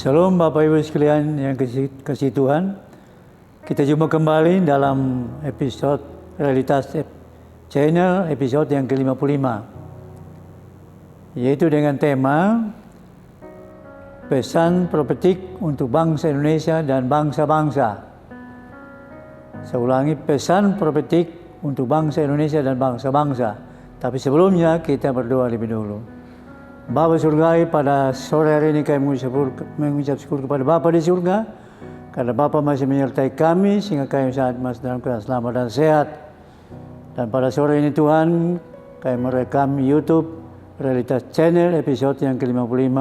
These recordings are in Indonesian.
Shalom Bapak Ibu sekalian yang kasih Tuhan. Kita jumpa kembali dalam episode Realitas Channel episode yang ke-55. Yaitu dengan tema pesan profetik untuk bangsa Indonesia dan bangsa-bangsa. Saya ulangi, pesan profetik untuk bangsa Indonesia dan bangsa-bangsa. Tapi sebelumnya kita berdoa lebih dulu. Bapa Surgawi, pada sore hari ini kami mengucap syukur kepada Bapa di surga, karena Bapa masih menyertai kami sehingga kami saat masih dalam keadaan selamat dan sehat. Dan pada sore ini Tuhan, kami merekam YouTube Realitas Channel episode yang ke-55.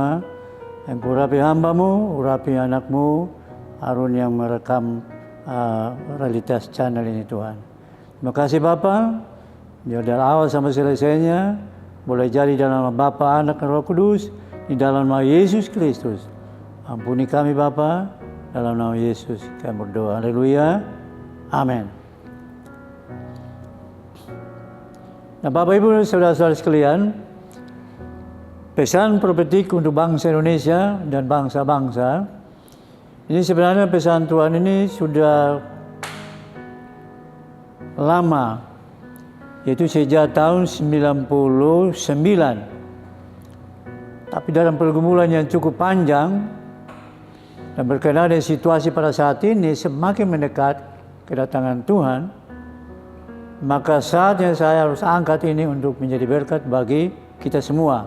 Yang urapi hamba-Mu, urapi anak-Mu, Harun yang merekam Realitas Channel ini Tuhan. Terima kasih Bapa, dari awal sampai selesainya, boleh jadi dalam nama Bapa, Anak, dan Roh Kudus, di dalam nama Yesus Kristus. Ampuni kami Bapa, dalam nama Yesus kami berdoa. Haleluya. Amin. Nah Bapak Ibu saudara-saudara sekalian, pesan profetik untuk bangsa Indonesia dan bangsa-bangsa, ini sebenarnya pesan Tuhan ini sudah lama, yaitu sejak tahun 99. Tapi dalam pergumulan yang cukup panjang dan berkenaan dengan situasi pada saat ini semakin mendekat kedatangan Tuhan, maka saatnya saya harus angkat ini untuk menjadi berkat bagi kita semua.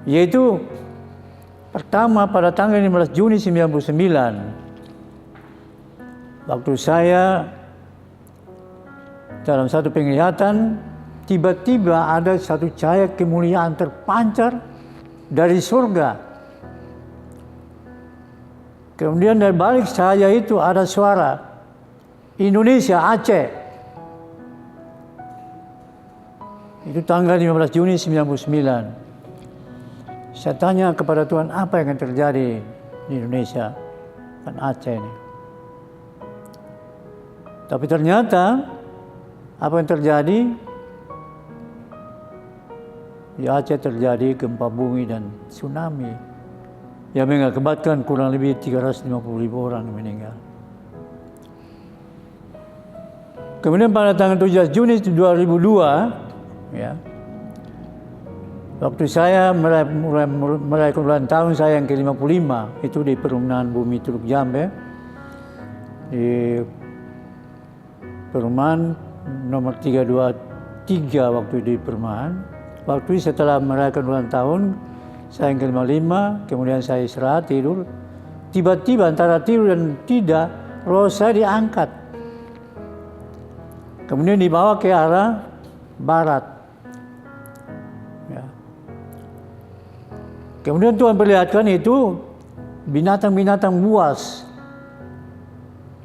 Yaitu pertama pada tanggal 15 Juni 1999, waktu saya dalam satu penglihatan, tiba-tiba ada satu cahaya kemuliaan terpancar dari surga. Kemudian dari balik cahaya itu ada suara, Indonesia, Aceh. Itu tanggal 15 Juni 1999. Saya tanya kepada Tuhan, apa yang akan terjadi di Indonesia dan Aceh ini. Tapi ternyata apa yang terjadi? Di Aceh terjadi gempa bumi dan tsunami yang mengakibatkan kurang lebih 350.000 orang meninggal. Kemudian pada tanggal 17 Juni 2002, ya, waktu saya merayakan ulang tahun saya yang ke-55, itu di perumahan Bumi Teluk Jambe, di perumahan nomor 323 waktu di perumahan. Waktu setelah merayakan ulang tahun saya yang ke-55, kemudian saya istirahat tidur. Tiba-tiba antara tidur dan tidak, roh saya diangkat. Kemudian dibawa ke arah barat. Ya. Kemudian Tuhan perlihatkan itu binatang-binatang buas,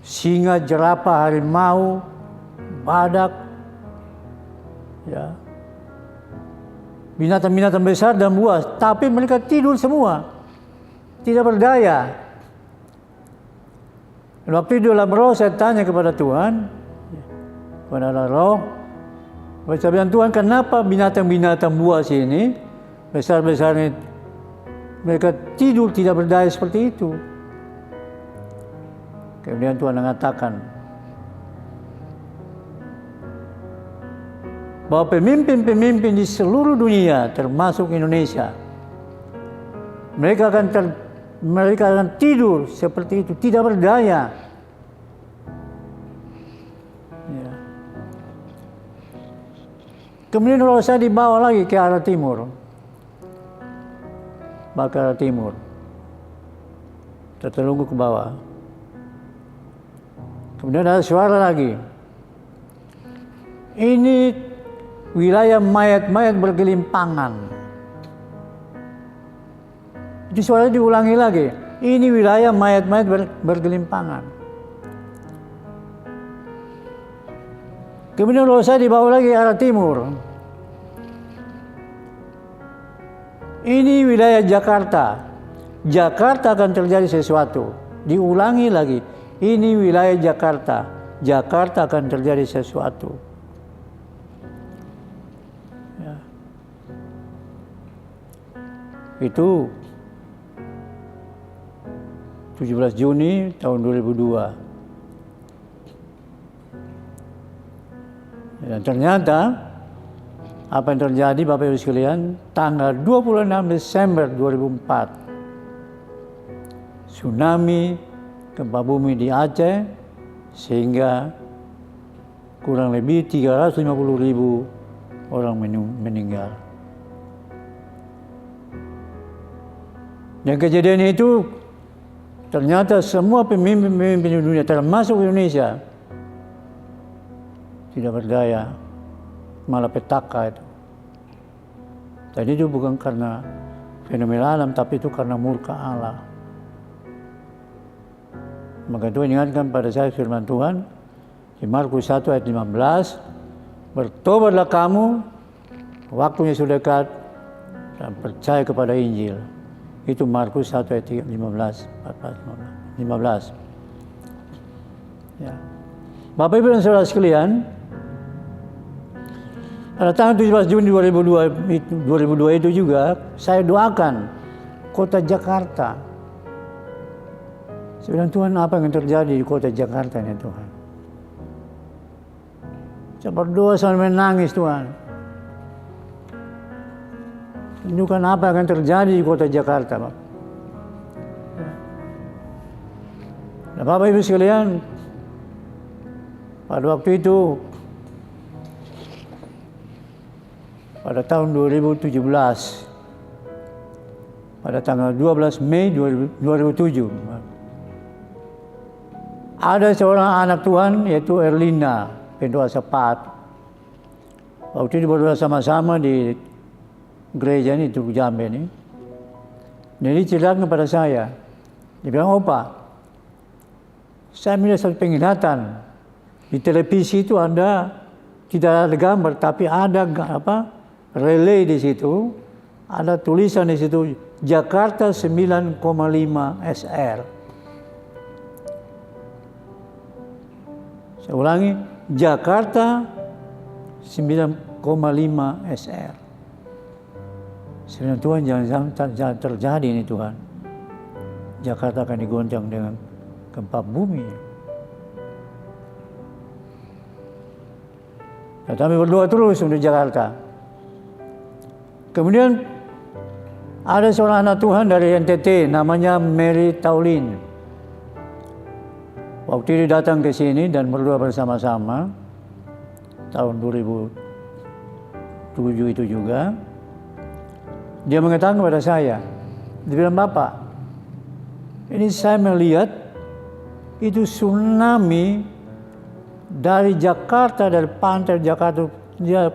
singa, jerapah, harimau, badak, ya, binatang-binatang besar dan buas, tapi mereka tidur semua, tidak berdaya. Dan waktu itu dalam roh saya tanya kepada Tuhan, kepada roh, saya bilang, Tuhan, kenapa binatang-binatang buas ini besar-besar ini mereka tidur tidak berdaya seperti itu? Kemudian Tuhan mengatakan bahwa pemimpin-pemimpin di seluruh dunia, termasuk Indonesia, mereka akan tidur seperti itu, tidak berdaya. Ya. Kemudian roh saya dibawa lagi ke arah timur, ke arah timur, tertelungkup ke bawah. Kemudian ada suara lagi, ini wilayah mayat-mayat bergelimpangan. Itu suara diulangi lagi. Ini wilayah mayat-mayat bergelimpangan. Kemudian roh saya dibawa lagi ke arah timur. Ini wilayah Jakarta. Jakarta akan terjadi sesuatu. Diulangi lagi. Ini wilayah Jakarta. Jakarta akan terjadi sesuatu. Itu 17 Juni tahun 2002. Dan ternyata apa yang terjadi Bapak Ibu sekalian, tanggal 26 Desember 2004, tsunami gempa bumi di Aceh sehingga kurang lebih 350.000 orang meninggal. Dan kejadian itu ternyata semua pemimpin dunia termasuk Indonesia tidak berdaya, malah petaka itu. Dan itu bukan karena fenomena alam, tapi itu karena murka Allah. Maka Tuhan ingatkan pada saya firman Tuhan di Markus 1 ayat 15, bertobatlah kamu, waktunya sudah dekat, dan percaya kepada Injil. Itu Markus 1 ayat 15. Ya. Bapak Ibu dan Saudara sekalian, pada tanggal 17 Juni 2002 itu juga saya doakan kota Jakarta. Saya bilang, Tuhan, apa yang terjadi di kota Jakarta ini, Tuhan? Saya berdoa sambil menangis, Tuhan. Tunjukkan apa yang akan terjadi di kota Jakarta, Pak. Nah, Bapak Ibu sekalian, pada waktu itu, pada tahun 2017, pada tanggal 12 Mei 2007, ada seorang anak Tuhan yaitu Erlina, pendoa Sepat. Waktu itu berdoa sama-sama di gereja ini, di Jambe ini. Jadi ceritakan kepada saya, dia bilang, Opa, saya melihat satu penglihatan di televisi itu ada, tidak ada gambar, tapi ada relay di situ, ada tulisan di situ Jakarta 9,5 SR. Saya ulangi, Jakarta 9,5 SR. Sebenarnya Tuhan jangan terjadi ini, Tuhan. Jakarta akan digoncang dengan gempa bumi. Nah, kami berdoa terus untuk Jakarta. Kemudian ada seorang anak Tuhan dari NTT, namanya Mary Taulin. Waktu itu datang ke sini dan berdoa bersama-sama, tahun 2007 itu juga. Dia mengatakan kepada saya, dia bilang, Bapak, ini saya melihat itu tsunami dari Jakarta, dari pantai Jakarta, dia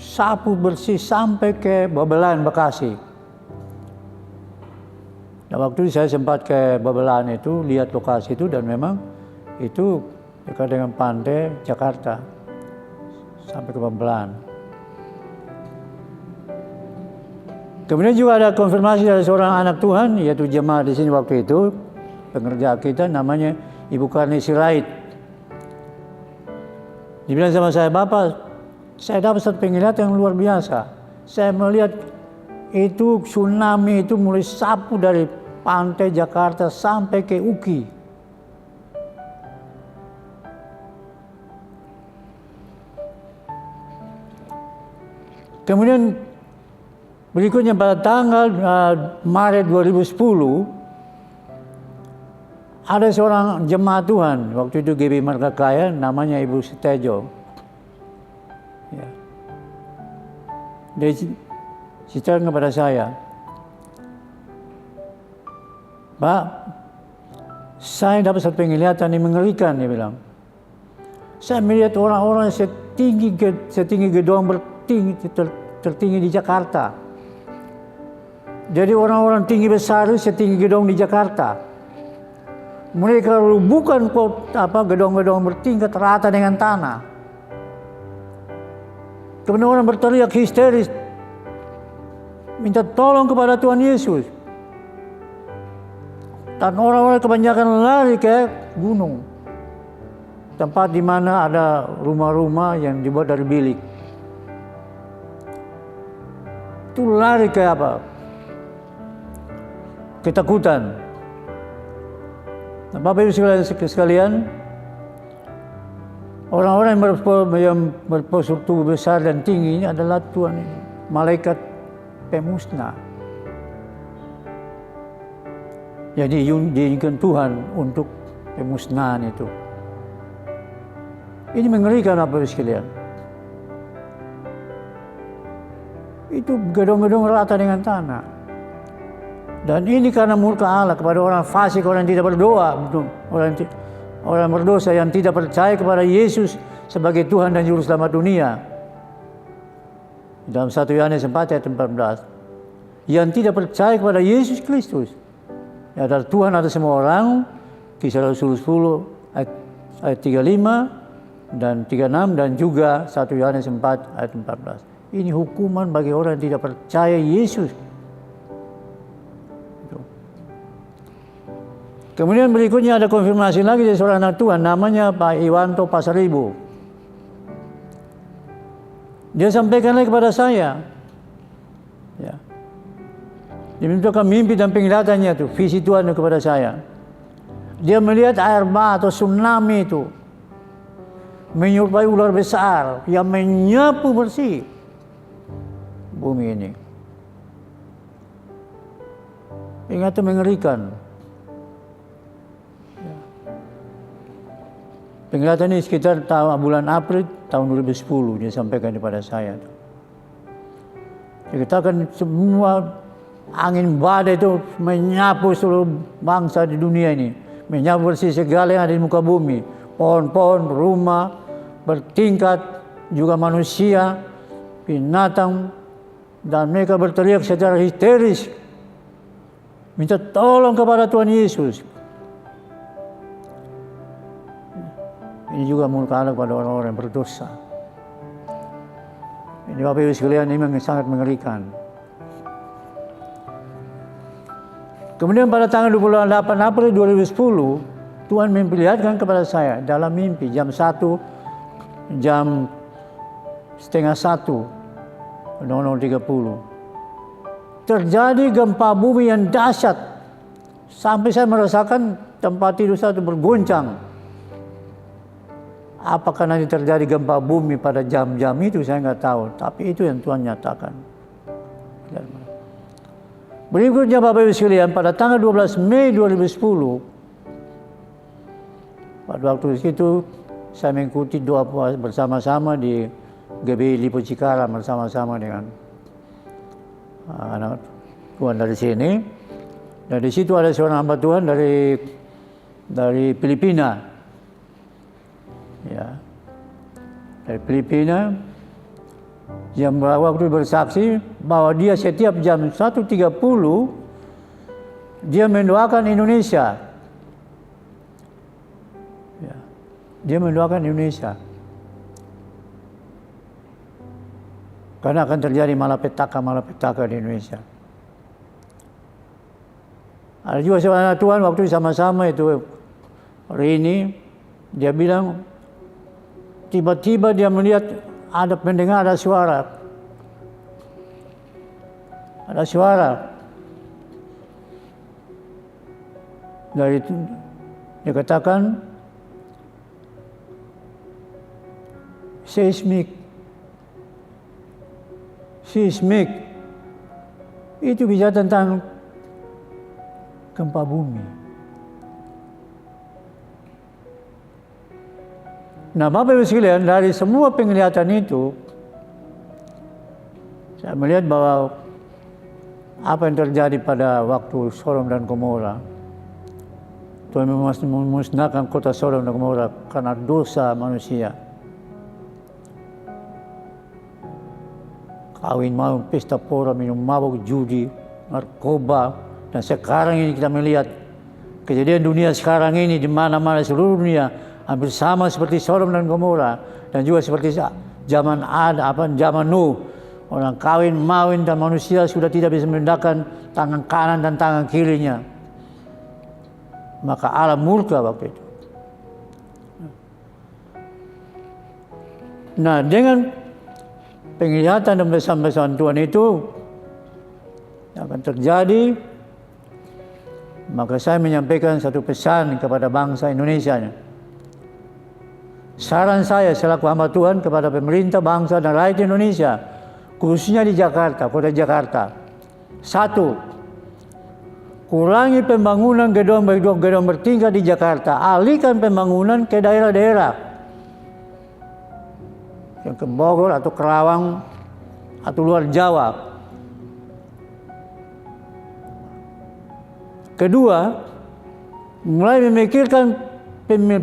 sapu bersih sampai ke Babelan, Bekasi. Nah, waktu itu saya sempat ke Babelan itu, lihat lokasi itu, dan memang itu dekat dengan pantai Jakarta sampai ke Babelan. Kemudian juga ada konfirmasi dari seorang anak Tuhan, yaitu jemaat di sini waktu itu, pengerja kita, namanya Ibu Karni Sirait. Dia bilang sama saya, Bapak, saya dapat satu penglihatan yang luar biasa. Saya melihat itu tsunami itu mulai sapu dari pantai Jakarta sampai ke Uki. Kemudian berikutnya pada tanggal Maret 2010, ada seorang jemaat Tuhan, waktu itu GB Margakaya, namanya Ibu Sitejo. Ya. Dia ceritakan kepada saya, Pak, saya dapat satu penglihatan yang mengerikan, dia bilang. Saya melihat orang-orang setinggi gedung tertinggi di Jakarta. Jadi orang-orang tinggi besar setinggi gedung di Jakarta. Mereka bukan gedung-gedung bertingkat rata dengan tanah. Kemudian orang berteriak histeris, minta tolong kepada Tuhan Yesus. Dan orang-orang kebanyakan lari ke gunung, tempat di mana ada rumah-rumah yang dibuat dari bilik. Itu lari ke ketakutan. Nah, Bapak Ibu sekalian, orang-orang yang berpostur tubuh besar dan tinggi ini adalah Tuhan, malaikat pemusnah. Jadi diinginkan Tuhan untuk pemusnahan itu. Ini mengerikan Bapak Ibu sekalian. Itu gedung-gedung rata dengan tanah. Dan ini karena murka Allah kepada orang fasik, orang yang tidak berdoa, orang berdosa yang tidak percaya kepada Yesus sebagai Tuhan dan Juru Selamat dunia. Dalam 1 Yohanes 4 ayat 14. Yang tidak percaya kepada Yesus Kristus, yang adalah Tuhan atas semua orang. Kisah Rasul 10 ayat 35 dan 36 dan juga 1 Yohanes 4 ayat 14. Ini hukuman bagi orang yang tidak percaya Yesus. Kemudian berikutnya ada konfirmasi lagi dari seorang anak Tuhan, namanya Pak Iwanto Pasaribu. Dia sampaikan lagi kepada saya. Ya. Dia menunjukkan mimpi dan penglihatannya itu, visi Tuhan kepada saya. Dia melihat air bah atau tsunami itu menyerupai ular besar yang menyapu bersih bumi ini. Ingat, itu mengerikan. Penglihatan ini sekitar bulan April tahun 2010 dia sampaikan kepada saya. Dia katakan semua angin badai itu menyapu seluruh bangsa di dunia ini, menyapu bersih segala yang ada di muka bumi, pohon-pohon, rumah bertingkat, juga manusia, binatang, dan mereka berteriak secara histeris, minta tolong kepada Tuhan Yesus. Ini juga murka Allah kepada orang-orang yang berdosa. Ini Bapak Ibu sekalian, ini memang sangat mengerikan. Kemudian pada tanggal 28 April 2010, Tuhan memperlihatkan kepada saya dalam mimpi jam 1, jam setengah 1, 00.30. Terjadi gempa bumi yang dahsyat. Sampai saya merasakan tempat tidur saya bergoncang. Apakah nanti terjadi gempa bumi pada jam-jam itu saya nggak tahu. Tapi itu yang Tuhan nyatakan. Berikutnya Bapak Ibu sekalian, pada tanggal 12 Mei 2010, pada waktu itu saya mengikuti doa bersama-sama di GBI Lipo Cikarang bersama-sama dengan anak Tuhan dari sini. Dan di situ ada seorang hamba Tuhan dari Filipina. Ya. Dari Filipina yang waktu bersaksi bahwa dia setiap jam 1.30 dia mendoakan Indonesia. Ya. Dia mendoakan Indonesia. Karena akan terjadi malapetaka di Indonesia. Ada juga seorang Tuhan waktu sama-sama itu hari ini, dia bilang tiba-tiba dia melihat mendengar ada suara. Ada suara. Dari itu dia katakan seismik. Itu bicara tentang gempa bumi. Nah, Bapak Ibu sekalian, dari semua penglihatan itu, saya melihat bahwa apa yang terjadi pada waktu Sodom dan Gomora, Tuhan memusnahkan kota Sodom dan Gomora karena dosa manusia. Kawin malam, pesta pora, minum mabuk, judi, narkoba, dan sekarang ini kita melihat kejadian dunia sekarang ini di mana-mana seluruh dunia hampir sama seperti Sodom dan Gomora, dan juga seperti zaman zaman Nuh, orang kawin mawin dan manusia sudah tidak bisa membedakan tangan kanan dan tangan kirinya. Maka Allah murka waktu itu. Nah, dengan penglihatan dan pesan-pesan Tuhan itu yang akan terjadi Maka saya menyampaikan satu pesan kepada bangsa Indonesia. Saran saya selaku hamba Tuhan kepada pemerintah, bangsa dan rakyat Indonesia, khususnya di Jakarta, kota Jakarta. 1. Kurangi pembangunan gedung bertingkat di Jakarta. Alihkan pembangunan ke daerah-daerah. Yang ke Bogor atau Kerawang atau luar Jawa. Kedua, mulai memikirkan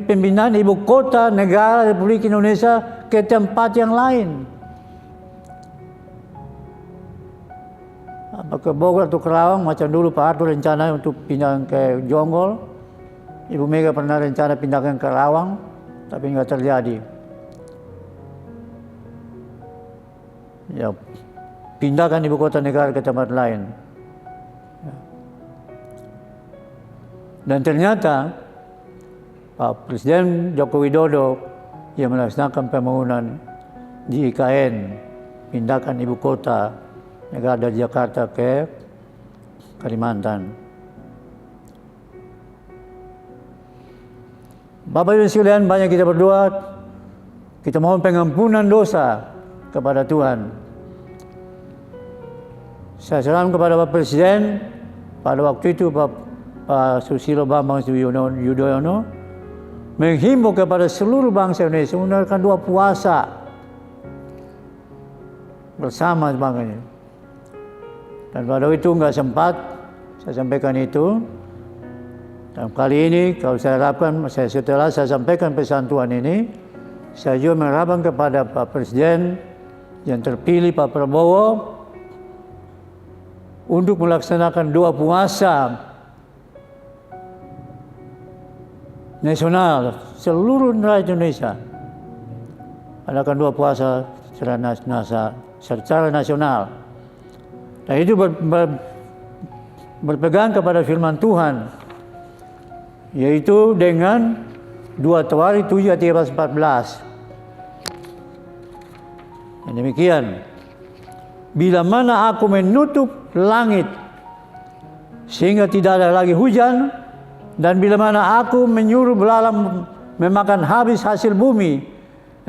pembinaan ibu kota negara Republik Indonesia ke tempat yang lain. Ke Bogor atau Kerawang, macam dulu Pak Harto rencana untuk pindah ke Jonggol. Ibu Mega pernah rencana pindahkan ke Kerawang, tapi nggak terjadi. Ya, pindahkan ibu kota negara ke tempat lain. Dan ternyata Pak Presiden Joko Widodo yang melaksanakan pembangunan di IKN, pindahkan ibu kota negara dari Jakarta ke Kalimantan. Bapak Ibu sekalian, banyak kita berdoa, kita mohon pengampunan dosa kepada Tuhan. Saya salam kepada Bapak Presiden pada waktu itu, Pak Susilo Bambang Yudhoyono, menghimbau kepada seluruh bangsa Indonesia menggunakan 2 puasa bersama sebagainya. Dan pada itu nggak sempat saya sampaikan itu. Dan kali ini kalau saya harapkan, setelah saya sampaikan pesan Tuhan ini, saya juga mengharapkan kepada Pak Presiden yang terpilih, Pak Prabowo, untuk melaksanakan 2 puasa nasional seluruh rakyat Indonesia. Adakan 2 puasa secara nasional. Dan itu berpegang kepada firman Tuhan, yaitu dengan 2 Tawarikh 7 ayat 13-14. Dan demikian, bila mana aku menutup langit sehingga tidak ada lagi hujan, dan bila mana aku menyuruh belalang memakan habis hasil bumi,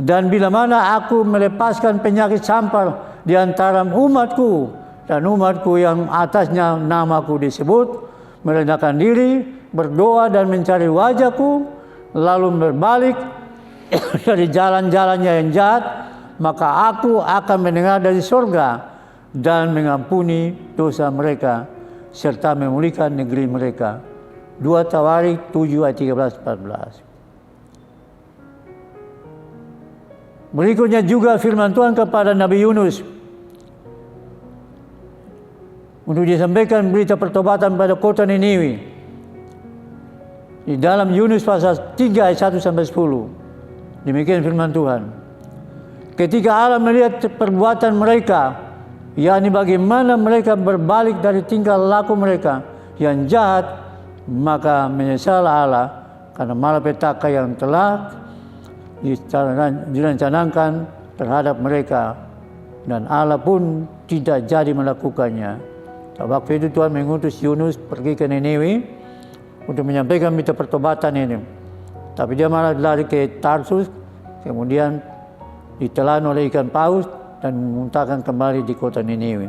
dan bila mana aku melepaskan penyakit sampar di antara umatku, dan umatku yang atasnya namaku disebut, merendahkan diri, berdoa dan mencari wajahku, lalu berbalik dari jalan-jalannya yang jahat, maka aku akan mendengar dari surga dan mengampuni dosa mereka, serta memulihkan negeri mereka. 2 Tawarikh 7 ayat 13-14. Berikutnya juga firman Tuhan kepada Nabi Yunus untuk disampaikan berita pertobatan pada kota Niniwi. Di dalam Yunus pasal 3 ayat 1-10. Demikian firman Tuhan. Ketika Allah melihat perbuatan mereka, yakni bagaimana mereka berbalik dari tingkah laku mereka yang jahat, maka menyesal Allah karena malapetaka yang telah direncanakan terhadap mereka, dan Allah pun tidak jadi melakukannya. Waktu itu Tuhan mengutus Yunus pergi ke Niniwi untuk menyampaikan berita pertobatan ini. Tapi dia malah lari ke Tarsus, kemudian ditelan oleh ikan paus dan memuntahkan kembali di kota Niniwi.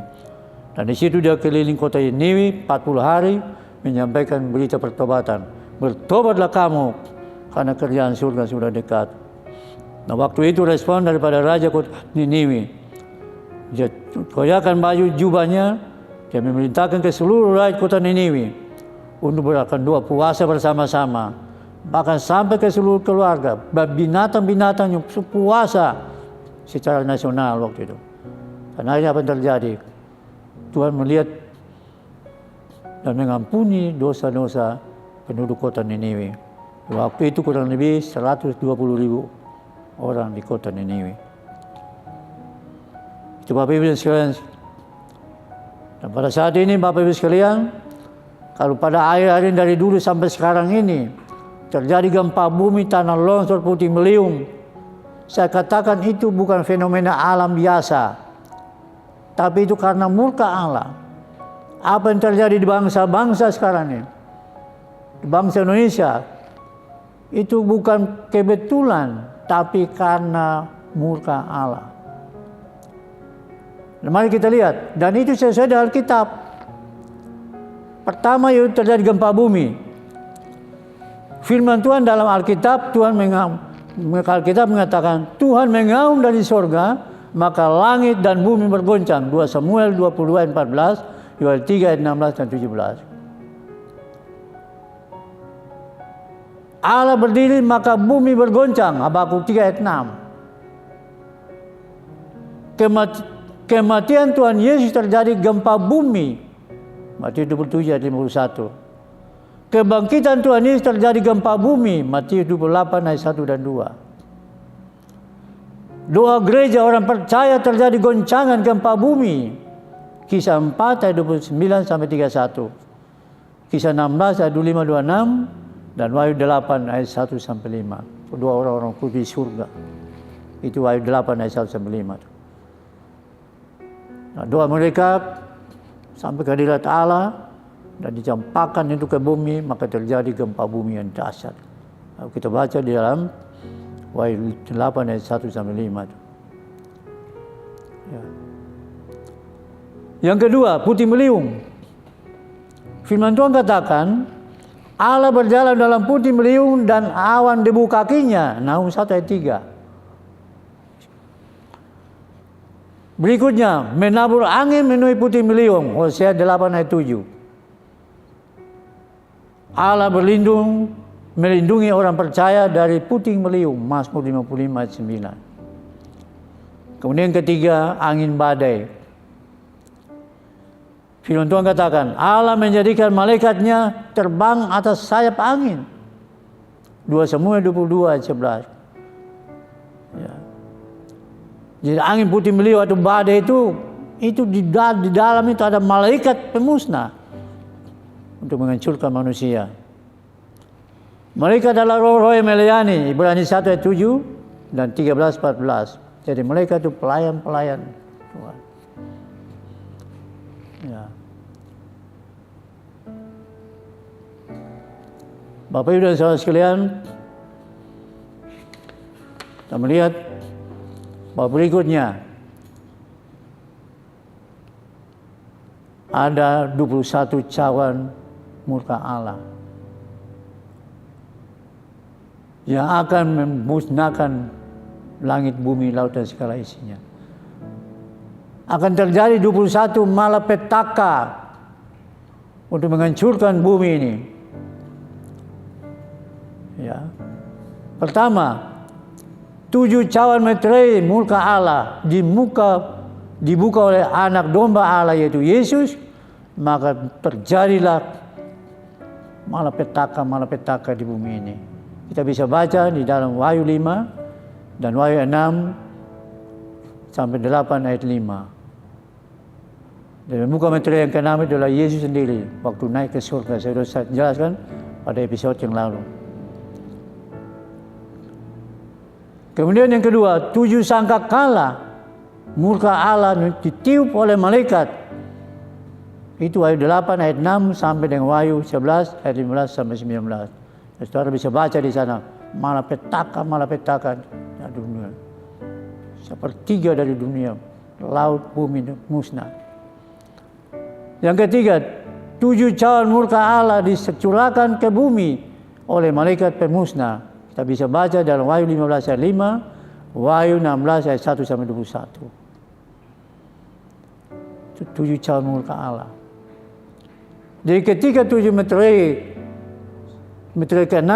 Dan di situ dia keliling kota Niniwi 40 hari menyampaikan berita pertobatan. Bertobatlah kamu, karena kerjaan surga sudah dekat. Nah, waktu itu respon daripada Raja kota Niniwi. Dia koyakkan baju jubahnya, dia memerintahkan ke seluruh rakyat kota Niniwi untuk melakukan 2 puasa bersama-sama. Bahkan sampai ke seluruh keluarga, binatang-binatang yang puasa secara nasional waktu itu. Dan akhirnya apa yang terjadi? Tuhan melihat dan mengampuni dosa-dosa penduduk kota Niniwi. Waktu itu kurang lebih 120.000 orang di kota Niniwi. Itu Bapak Ibu sekalian. Dan pada saat ini Bapak Ibu sekalian, kalau pada akhir-akhir dari dulu sampai sekarang ini terjadi gempa bumi, tanah longsor, putih meliung, saya katakan itu bukan fenomena alam biasa, tapi itu karena murka Allah. Apa yang terjadi di bangsa-bangsa sekarang ini? bangsa Indonesia itu bukan kebetulan, tapi karena murka Allah. Nah, mari kita lihat, dan itu sesuai dengan Alkitab. Pertama itu terjadi gempa bumi. Firman Tuhan dalam Alkitab, Alkitab mengatakan Tuhan mengaum dari sorga, maka langit dan bumi bergoncang. 2 Samuel 22 ayat 14, Yoel 3 ayat 16 dan 17. Allah berdiri maka bumi bergoncang. Habakuk 3 ayat 6. Kematian Tuhan Yesus terjadi gempa bumi. Matius 27 ayat 51. Kebangkitan Tuhan Yesus terjadi gempa bumi. Matius 28 ayat 1 dan 2. Doa gereja orang percaya terjadi goncangan gempa bumi. Kisah 4 ayat 29 sampai 31. Kisah 16 ayat 25 26. Dan Wahyu 8 ayat 1 sampai 5. Kedua orang-orang kudus di surga. Itu Wahyu 8 ayat 1 sampai 5. Nah, doa mereka sampai ke hadirat Allah dan dicampakkan itu ke bumi, maka terjadi gempa bumi yang dahsyat. Lalu kita baca di dalam Wahyu 8 ayat 1 sampai 5. Ya. Yang kedua, putih meliung. Firman Tuhan katakan, Allah berjalan dalam putih meliung dan awan debu kakinya. Nahum 1 ayat 3. Berikutnya, menabur angin menuai putih meliung. Hosea 8 ayat 7. Allah melindungi orang percaya dari putih meliung. Mazmur 55 ayat 9. Kemudian ketiga, angin badai. Firman Tuhan katakan, Allah menjadikan malaikatnya terbang atas sayap angin. 2 Samuel 22 ayat 11. Ya. Jadi angin putih meliung atau badai itu di dalam itu ada malaikat pemusnah untuk menghancurkan manusia. Mereka adalah roh-roh yang melayani. Ibrani 1 ayat 7 dan 13-14. Jadi mereka itu pelayan-pelayan Tuhan. Ya. Bapak Ibu dan saudara sekalian, kita melihat bahwa berikutnya ada 21 cawan murka Allah yang akan memusnahkan langit, bumi, laut dan segala isinya. Akan terjadi 21 malapetaka untuk menghancurkan bumi ini. Ya. Pertama, 7 cawan meterai murka Allah dibuka oleh anak domba Allah yaitu Yesus, maka terjadilah malapetaka di bumi ini. Kita bisa baca di dalam Wahyu 5 dan Wahyu 6 sampai 8 ayat 5. Dan muka meterai yang ke-6 adalah Yesus sendiri waktu naik ke surga. Saya sudah jelaskan pada episode yang lalu. Kemudian yang kedua, 7 sangkakala murka Allah ditiup oleh malaikat. Itu Wahyu 8 ayat 6 sampai dengan Wahyu 11 ayat 15 sampai 19. Saudara bisa baca di sana malapetaka di dunia. Sepertiga dari dunia, laut, bumi musnah. Yang ketiga, 7 cawan murka Allah dicurahkan ke bumi oleh malaikat pemusnah. Kita bisa baca dalam Wahyu 15 ayat 5, Wahyu 16 ayat 1 sampai 21. Itu 7 cawan murka Allah. Jadi ketika 7 meterai ke-6,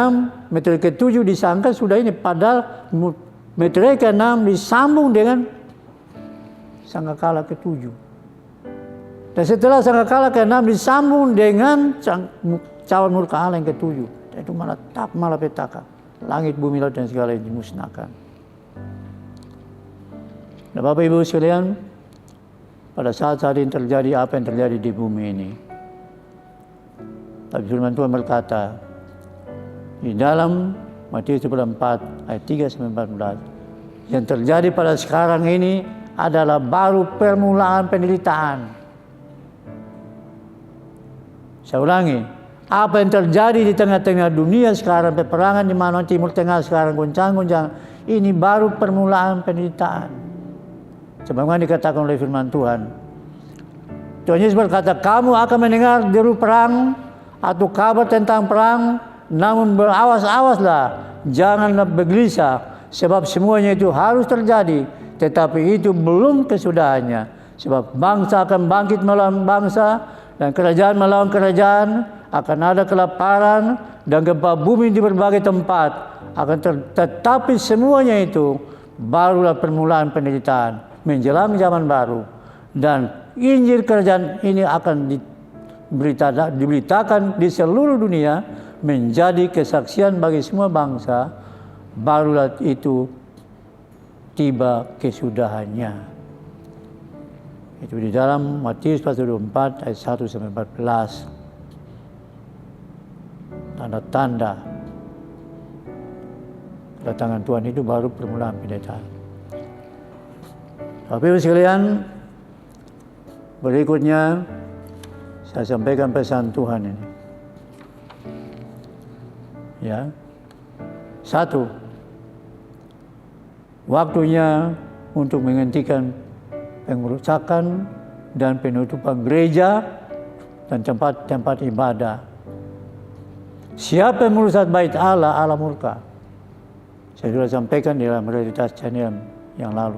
meterai ke-7 disangka sudah ini, padahal meterai ke-6 disambung dengan sangkakala ke-7. Dan setelah sangkakala ke-6 disambung dengan cawan murka Allah yang ke-7. Itu malapetaka. Langit, bumi, laut dan segala yang dimusnahkan. Nah, Bapak Ibu sekalian, pada saat-saat ini terjadi apa yang terjadi di bumi ini. Tapi firman Tuhan berkata di dalam Matius 24 ayat 3 sampai 14, yang terjadi pada sekarang ini adalah baru permulaan penderitaan. Saya ulangi, apa yang terjadi di tengah-tengah dunia sekarang, peperangan di mana Timur Tengah sekarang goncang-goncang, ini baru permulaan penderitaan. Sebagaimana dikatakan oleh firman Tuhan. Tuhan Yesus berkata, kamu akan mendengar deru perang atau kabar tentang perang, namun berawas-awaslah, janganlah bergelisah, sebab semuanya itu harus terjadi, tetapi itu belum kesudahannya. Sebab bangsa akan bangkit melawan bangsa, dan kerajaan melawan kerajaan, akan ada kelaparan dan gempa bumi di berbagai tempat. Tetapi semuanya itu barulah permulaan penderitaan menjelang zaman baru. Dan Injil kerajaan ini akan diberitakan di seluruh dunia menjadi kesaksian bagi semua bangsa. Barulah itu tiba kesudahannya. Itu di dalam Matius pasal 24 ayat 1 sampai 14. Tanda-tanda kedatangan Tuhan itu baru permulaan penderitaan. Bapak Ibu sekalian, berikutnya saya sampaikan pesan Tuhan ini. Ya. 1. Waktunya untuk menghentikan pengerusakan dan penutupan gereja dan tempat-tempat ibadah. Siapa yang merusak bait Allah, Allah murka. Saya sudah sampaikan di dalam realitas channel yang lalu.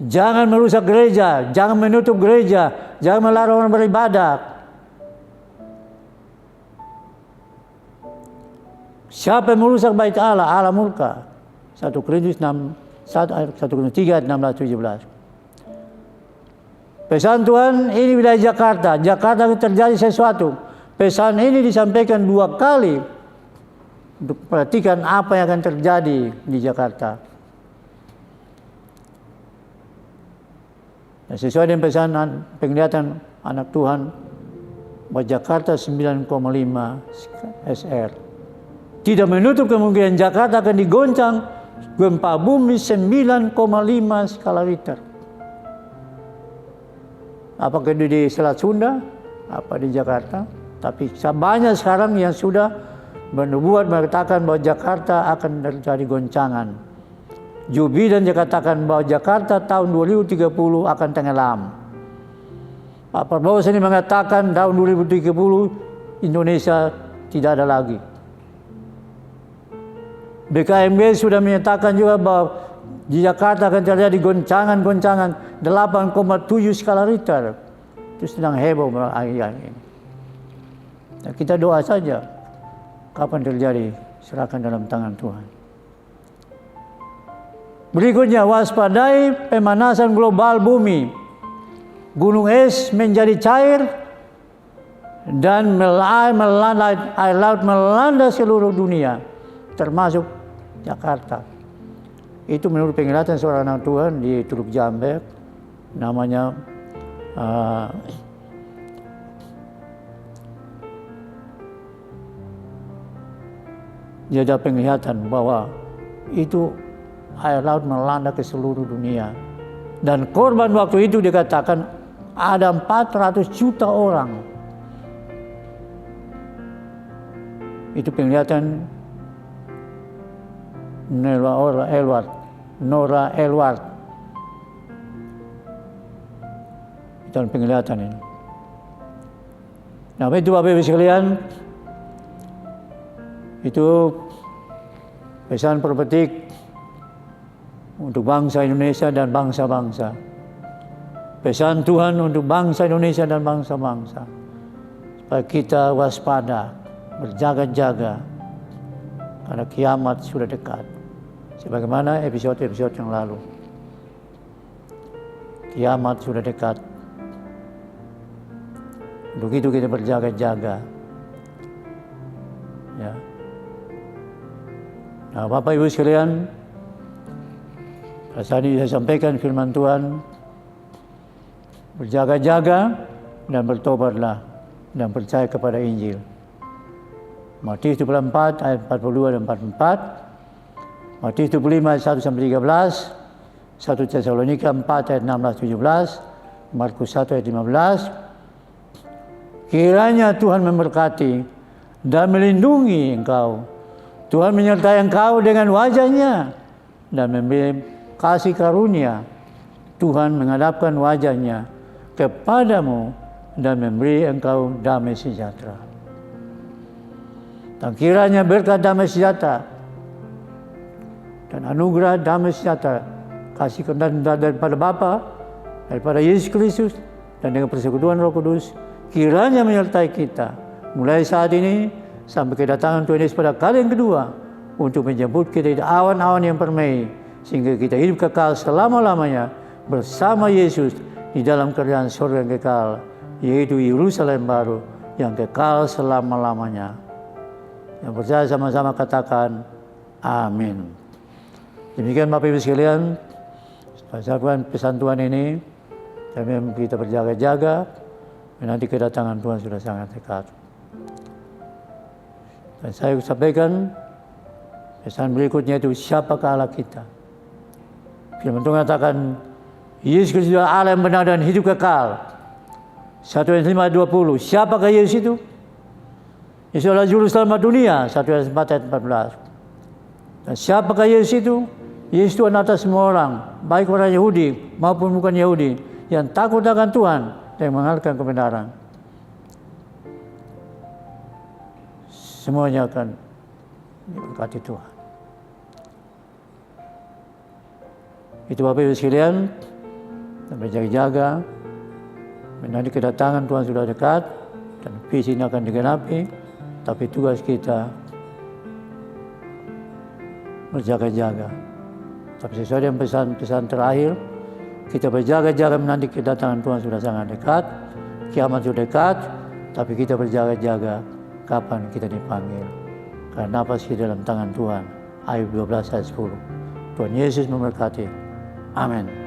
Jangan merusak gereja, jangan menutup gereja, jangan melarang orang beribadah. Siapa yang merusak bait Allah, Allah murka. 1 Korintus 3 ayat 16-17. Pesan Tuhan ini wilayah Jakarta. Jakarta terjadi sesuatu. Pesan ini disampaikan 2 kali untuk perhatikan apa yang akan terjadi di Jakarta. Dan sesuai dengan pesan penglihatan anak Tuhan, bahwa Jakarta 9,5 SR. Tidak menutup kemungkinan Jakarta akan digoncang gempa bumi 9,5 skala Richter. Apakah di Selat Sunda, apa di Jakarta? Tapi banyak sekarang yang sudah bernubuat mengatakan bahwa Jakarta akan terjadi goncangan. Joe Biden dikatakan bahwa Jakarta tahun 2030 akan tenggelam. Pak Prabowo sendiri mengatakan tahun 2030 Indonesia tidak ada lagi. BKMB sudah menyatakan juga bahwa di Jakarta akan terjadi goncangan-goncangan 8,7 skala Richter. Itu sedang heboh akhir-akhir ini. Nah, kita doa saja kapan terjadi, serahkan dalam tangan Tuhan. Berikutnya, waspadai pemanasan global bumi. Gunung es menjadi cair dan air laut melanda seluruh dunia, termasuk Jakarta. Itu menurut penglihatan seorang anak Tuhan di Teluk Jambe, namanya dia ada penglihatan bahwa itu air laut melanda ke seluruh dunia. Dan korban waktu itu dikatakan ada 400 juta orang. Itu penglihatan Nora Elward. Itu penglihatan ini. Nah, itu Bapak Ibu sekalian, itu pesan prophetik untuk bangsa Indonesia dan bangsa-bangsa. Pesan Tuhan untuk bangsa Indonesia dan bangsa-bangsa. Supaya kita waspada, berjaga-jaga, karena kiamat sudah dekat. Sebagaimana episode-episode yang lalu. Kiamat sudah dekat. Untuk itu kita berjaga-jaga. Ya. Nah, Bapak Ibu sekalian, saat ini saya sampaikan firman Tuhan, berjaga-jaga dan bertobatlah dan percaya kepada Injil. Matius 24 ayat 42 dan 44, Matius 25 ayat 1 sampai 13, 1 Tesalonika 4 ayat 16 17, Markus 1 ayat 15. Kiranya Tuhan memberkati dan melindungi engkau. Tuhan menyertai engkau dengan wajah-Nya dan memberi kasih karunia. Tuhan menghadapkan wajah-Nya kepadamu dan memberi engkau damai sejahtera. Dan kiranya berkat damai sejahtera dan anugerah damai sejahtera, kasih karunia daripada Bapa, daripada Yesus Kristus, dan dengan persekutuan Roh Kudus, kiranya menyertai kita mulai saat ini sampai kedatangan Tuhan Yesus pada kali yang kedua untuk menjemput kita di awan-awan yang permai, sehingga kita hidup kekal selama-lamanya bersama Yesus di dalam kerajaan surga yang kekal, yaitu Yerusalem baru yang kekal selama-lamanya. Yang percaya sama-sama katakan amin. Demikian Bapak Ibu sekalian, saya pesan Tuhan ini, kita berjaga-jaga, nanti kedatangan Tuhan sudah sangat dekat. Dan saya sampaikan pesan berikutnya itu, siapakah Allah kita? Firman Tuhan katakan, Yesus Kristus adalah Allah yang benar dan hidup kekal. 1 Yohanes 5:20. Siapakah Yesus itu? Yesus adalah juru selamat dunia. 1 Yohanes 4:14. Dan siapakah Yesus itu? Yesus Tuhan atas semua orang, baik orang Yahudi maupun bukan Yahudi, yang takut akan Tuhan dan menghargai kebenaran. Semuanya akan diberkati Tuhan. Itu Bapak Ibu sekalian, dan berjaga-jaga. Nanti kedatangan Tuhan sudah dekat dan visi ini akan digenapi. Tapi tugas kita berjaga-jaga. Tapi sesuai dengan pesan-pesan terakhir, kita berjaga-jaga menanti kedatangan Tuhan sudah sangat dekat. Kiamat sudah dekat, tapi kita berjaga-jaga kapan kita dipanggil. Karena napas kita dalam tangan Tuhan. Ayub 12 ayat 10. Tuhan Yesus memberkati. Amin.